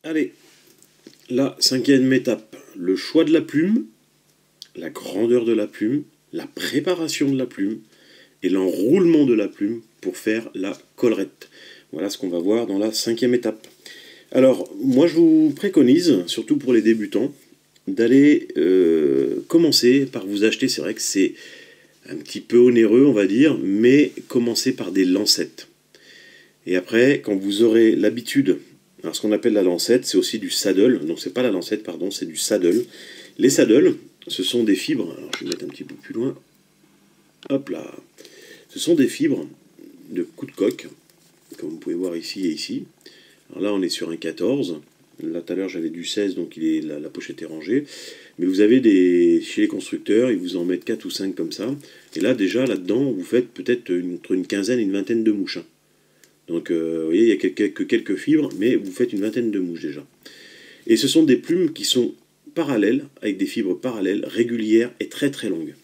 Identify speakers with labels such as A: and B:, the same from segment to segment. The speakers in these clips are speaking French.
A: Allez, la cinquième étape, le choix de la plume, la grandeur de la plume, la préparation de la plume et l'enroulement de la plume pour faire la collerette. Voilà ce qu'on va voir dans la cinquième étape. Alors, moi je vous préconise, surtout pour les débutants, d'aller commencer par vous acheter, c'est vrai que c'est un petit peu onéreux on va dire, mais commencez par des lancettes. Et après, quand vous aurez l'habitude, alors ce qu'on appelle la lancette, c'est aussi du saddle, donc c'est pas la lancette, pardon, c'est du saddle. Les saddles, ce sont des fibres, alors je vais mettre un petit peu plus loin, hop là, ce sont des fibres de coup de coque, comme vous pouvez voir ici et ici. Alors là on est sur un 14, là tout à l'heure j'avais du 16, donc la pochette est rangée, mais vous avez chez les constructeurs, ils vous en mettent 4 ou 5 comme ça, et là déjà là-dedans vous faites peut-être entre une quinzaine et une vingtaine de mouches. Donc vous voyez, il n'y a que quelques fibres, mais vous faites une vingtaine de mouches déjà. Et ce sont des plumes qui sont parallèles, avec des fibres parallèles, régulières et très très longues.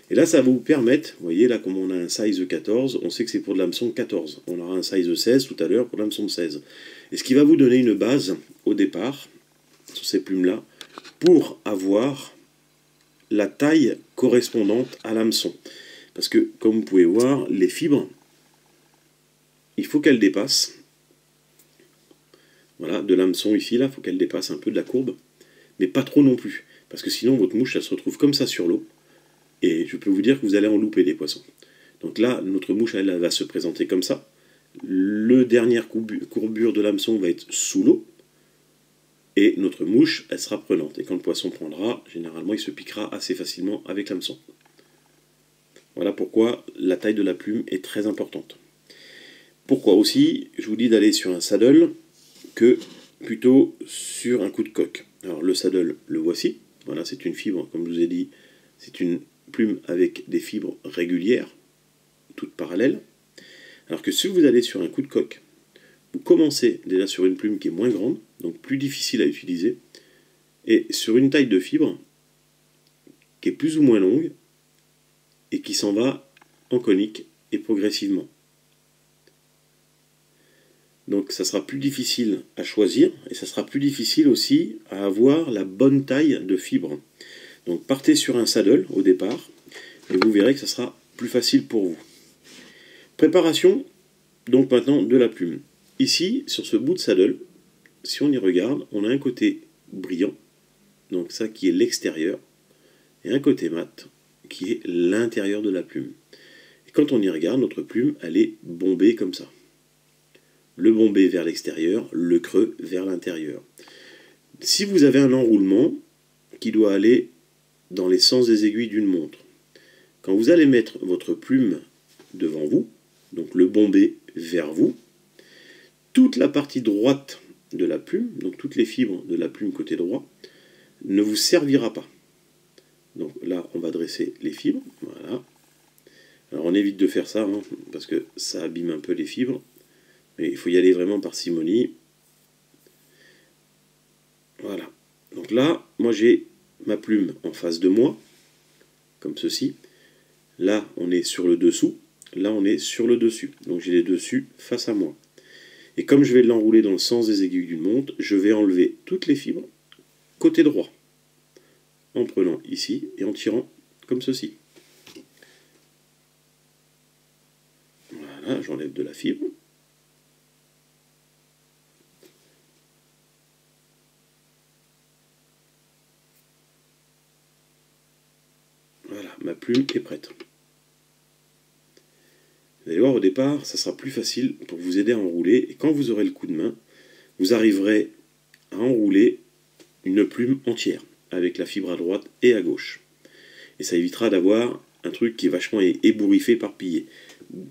A: Et là, ça va vous permettre, vous voyez, là, comme on a un size 14, on sait que c'est pour de l'hameçon 14. On aura un size 16 tout à l'heure pour l'hameçon 16. Et ce qui va vous donner une base, au départ, sur ces plumes-là, pour avoir la taille correspondante à l'hameçon. Parce que, comme vous pouvez voir, les fibres, il faut qu'elles dépassent, voilà, de l'hameçon ici, là, il faut qu'elle dépasse un peu de la courbe, mais pas trop non plus, parce que sinon votre mouche, elle se retrouve comme ça sur l'eau, et je peux vous dire que vous allez en louper des poissons. Donc là, notre mouche, elle va se présenter comme ça, le dernière courbure de l'hameçon va être sous l'eau, et notre mouche, elle sera prenante, et quand le poisson prendra, généralement, il se piquera assez facilement avec l'hameçon. Voilà pourquoi la taille de la plume est très importante. Pourquoi aussi, je vous dis d'aller sur un saddle que plutôt sur un coup de coque. Alors le saddle, le voici. Voilà, c'est une fibre, comme je vous ai dit, c'est une plume avec des fibres régulières, toutes parallèles. Alors que si vous allez sur un coup de coque, vous commencez déjà sur une plume qui est moins grande, donc plus difficile à utiliser, et sur une taille de fibre qui est plus ou moins longue, et qui s'en va en conique et progressivement. Donc ça sera plus difficile à choisir et ça sera plus difficile aussi à avoir la bonne taille de fibre. Donc partez sur un saddle au départ et vous verrez que ça sera plus facile pour vous. Préparation donc maintenant de la plume. Ici sur ce bout de saddle, si on y regarde, on a un côté brillant, donc ça qui est l'extérieur, et un côté mat qui est l'intérieur de la plume. Et quand on y regarde, notre plume elle est bombée comme ça. Le bombé vers l'extérieur, le creux vers l'intérieur. Si vous avez un enroulement qui doit aller dans les sens des aiguilles d'une montre, quand vous allez mettre votre plume devant vous, donc le bombé vers vous, toute la partie droite de la plume, donc toutes les fibres de la plume côté droit, ne vous servira pas. Donc là, on va dresser les fibres, voilà. Alors on évite de faire ça, hein, parce que ça abîme un peu les fibres. Mais il faut y aller vraiment par parcimonie. Voilà. Donc là, moi j'ai ma plume en face de moi, comme ceci. Là, on est sur le dessous. Là, on est sur le dessus. Donc j'ai les dessus face à moi. Et comme je vais l'enrouler dans le sens des aiguilles d'une montre, je vais enlever toutes les fibres côté droit. En prenant ici et en tirant comme ceci. Voilà, j'enlève de la fibre. Voilà, ma plume est prête. Vous allez voir, au départ, ça sera plus facile pour vous aider à enrouler. Et quand vous aurez le coup de main, vous arriverez à enrouler une plume entière, avec la fibre à droite et à gauche. Et ça évitera d'avoir un truc qui est vachement ébouriffé, éparpillé.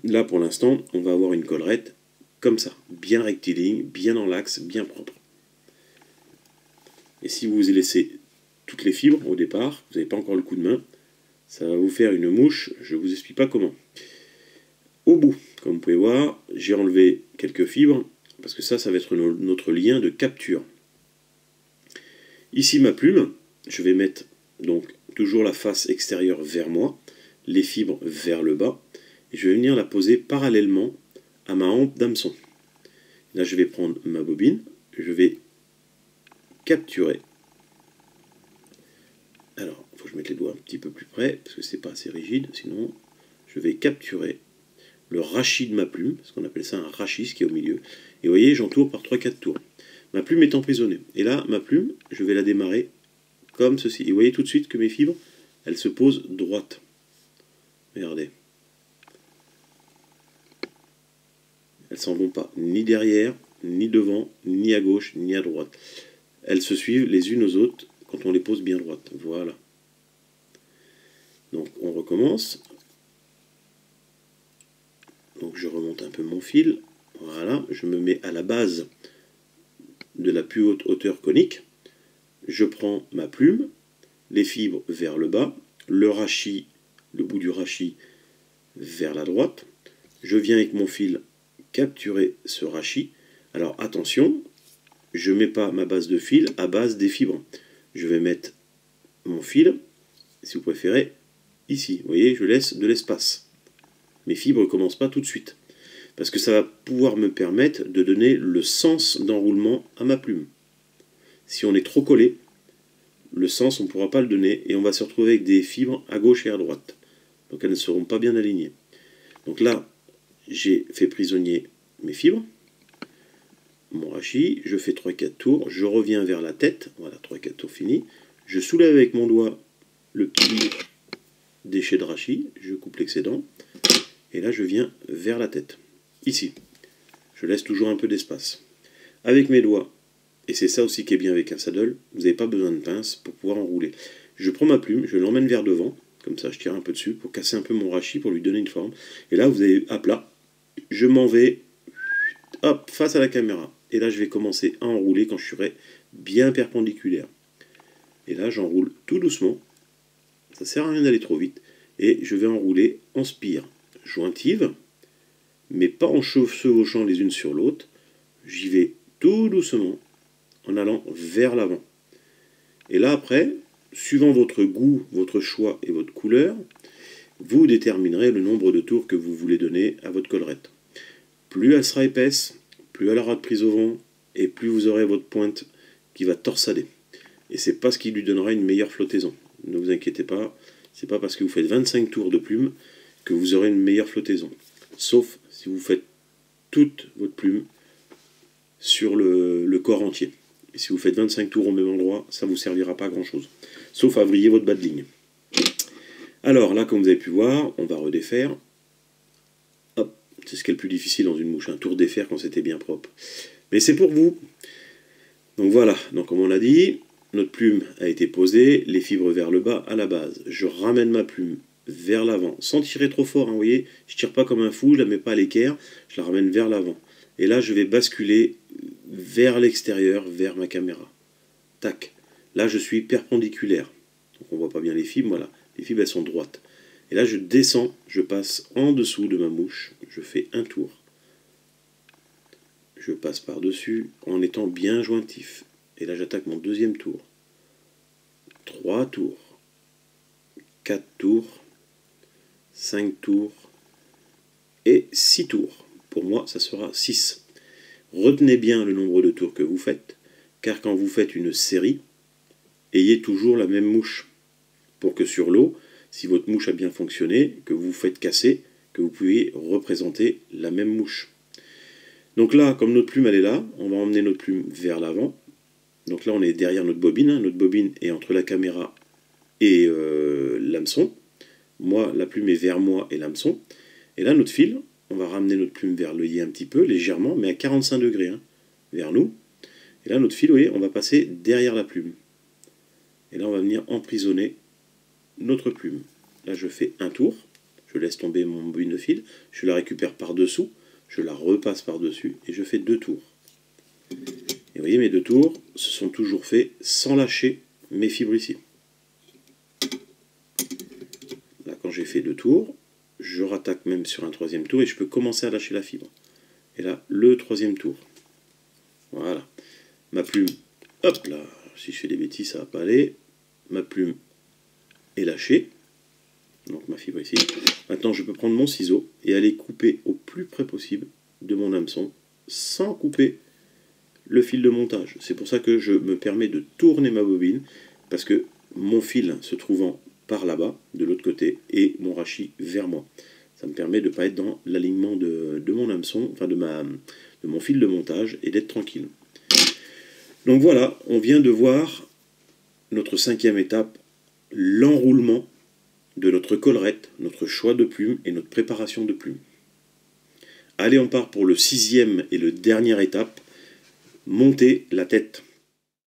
A: Là, pour l'instant, on va avoir une collerette comme ça, bien rectiligne, bien dans l'axe, bien propre. Et si vous laissez toutes les fibres au départ, vous n'avez pas encore le coup de main, ça va vous faire une mouche, je ne vous explique pas comment. Au bout, comme vous pouvez voir, j'ai enlevé quelques fibres, parce que ça va être notre lien de capture. Ici ma plume, je vais mettre donc toujours la face extérieure vers moi, les fibres vers le bas, et je vais venir la poser parallèlement à ma hampe d'hameçon. Là je vais prendre ma bobine, je vais capturer. Alors, il faut que je mette les doigts un petit peu plus près, parce que c'est pas assez rigide, sinon je vais capturer le rachis de ma plume, parce qu'on appelle ça un rachis, ce qui est au milieu. Et vous voyez, j'entoure par 3-4 tours. Ma plume est emprisonnée. Et là, ma plume, je vais la démarrer comme ceci. Et vous voyez tout de suite que mes fibres, elles se posent droites. Regardez. Elles s'en vont pas, ni derrière, ni devant, ni à gauche, ni à droite. Elles se suivent les unes aux autres quand on les pose bien droites. Voilà. Donc on recommence. Donc je remonte un peu mon fil. Voilà, je me mets à la base de la plus haute hauteur conique. Je prends ma plume, les fibres vers le bas, le rachis, le bout du rachis vers la droite. Je viens avec mon fil capturer ce rachis. Alors attention, je ne mets pas ma base de fil à base des fibres. Je vais mettre mon fil, si vous préférez, ici. Vous voyez, je laisse de l'espace. Mes fibres ne commencent pas tout de suite. Parce que ça va pouvoir me permettre de donner le sens d'enroulement à ma plume. Si on est trop collé, le sens, on ne pourra pas le donner et on va se retrouver avec des fibres à gauche et à droite. Donc elles ne seront pas bien alignées. Donc là, j'ai fait prisonnier mes fibres, mon rachis, je fais 3-4 tours, je reviens vers la tête, voilà, 3-4 tours finis, je soulève avec mon doigt le petit déchet de rachis, je coupe l'excédent, et là je viens vers la tête, ici. Je laisse toujours un peu d'espace. Avec mes doigts, et c'est ça aussi qui est bien avec un saddle, vous n'avez pas besoin de pince pour pouvoir enrouler. Je prends ma plume, je l'emmène vers devant, comme ça je tire un peu dessus pour casser un peu mon rachis, pour lui donner une forme. Et là vous avez à plat, je m'en vais hop, face à la caméra. Et là je vais commencer à enrouler quand je serai bien perpendiculaire. Et là j'enroule tout doucement, ça sert à rien d'aller trop vite, et je vais enrouler en spire jointive, mais pas en chevauchant les unes sur l'autre. J'y vais tout doucement, en allant vers l'avant. Et là après, suivant votre goût, votre choix et votre couleur, vous déterminerez le nombre de tours que vous voulez donner à votre collerette. Plus elle sera épaisse, plus elle aura de prise au vent, et plus vous aurez votre pointe qui va torsader. Et c'est pas ce qui lui donnera une meilleure flottaison. Ne vous inquiétez pas, c'est pas parce que vous faites 25 tours de plume que vous aurez une meilleure flottaison. Sauf si vous faites toute votre plume sur le corps entier. Et si vous faites 25 tours au même endroit, ça ne vous servira pas à grand chose. Sauf à vriller votre bas de ligne. Alors là, comme vous avez pu voir, on va redéfaire. Hop, c'est ce qui est le plus difficile dans une mouche, un tour défaire quand c'était bien propre. Mais c'est pour vous. Donc voilà, donc comme on l'a dit, notre plume a été posée, les fibres vers le bas à la base. Je ramène ma plume vers l'avant, sans tirer trop fort, hein, vous voyez, je ne tire pas comme un fou, je ne la mets pas à l'équerre, je la ramène vers l'avant. Et là, je vais basculer vers l'extérieur, vers ma caméra. Tac. Là, je suis perpendiculaire. Donc on ne voit pas bien les fibres, voilà. Les fibres, elles sont droites. Et là, je descends, je passe en dessous de ma mouche, je fais un tour. Je passe par-dessus en étant bien jointif. Et là, j'attaque mon deuxième tour. 3 tours. 4 tours. 5 tours. Et 6 tours. Pour moi, ça sera 6. Retenez bien le nombre de tours que vous faites, car quand vous faites une série, ayez toujours la même mouche, pour que sur l'eau, si votre mouche a bien fonctionné, que vous faites casser, que vous puissiez représenter la même mouche. Donc là, comme notre plume elle est là, on va emmener notre plume vers l'avant. Donc là, on est derrière notre bobine, hein. Notre bobine est entre la caméra et l'hameçon. Moi, la plume est vers moi et l'hameçon. Et là, notre fil, on va ramener notre plume vers l'œillet un petit peu, légèrement, mais à 45 degrés, hein, vers nous. Et là, notre fil, vous voyez, on va passer derrière la plume. Et là, on va venir emprisonner notre plume. Là, je fais un tour, je laisse tomber mon bobine de fil, je la récupère par-dessous, je la repasse par-dessus, et je fais 2 tours. Et vous voyez, mes 2 tours se sont toujours faits sans lâcher mes fibres ici. Là, quand j'ai fait 2 tours, je rattaque même sur un 3e tour et je peux commencer à lâcher la fibre. Et là, le 3e tour. Voilà. Ma plume, hop là, si je fais des bêtises, ça ne va pas aller. Ma plume est lâchée. Donc ma fibre ici. Maintenant, je peux prendre mon ciseau et aller couper au plus près possible de mon hameçon sans couper le fil de montage. C'est pour ça que je me permets de tourner ma bobine, parce que mon fil se trouvant par là-bas, de l'autre côté, et mon rachis vers moi. Ça me permet de ne pas être dans l'alignement de mon hameçon, enfin de mon fil de montage, et d'être tranquille. Donc voilà, on vient de voir notre 5e étape, l'enroulement de notre collerette, notre choix de plume et notre préparation de plume. Allez, on part pour le 6e et le dernière étape, monter la tête.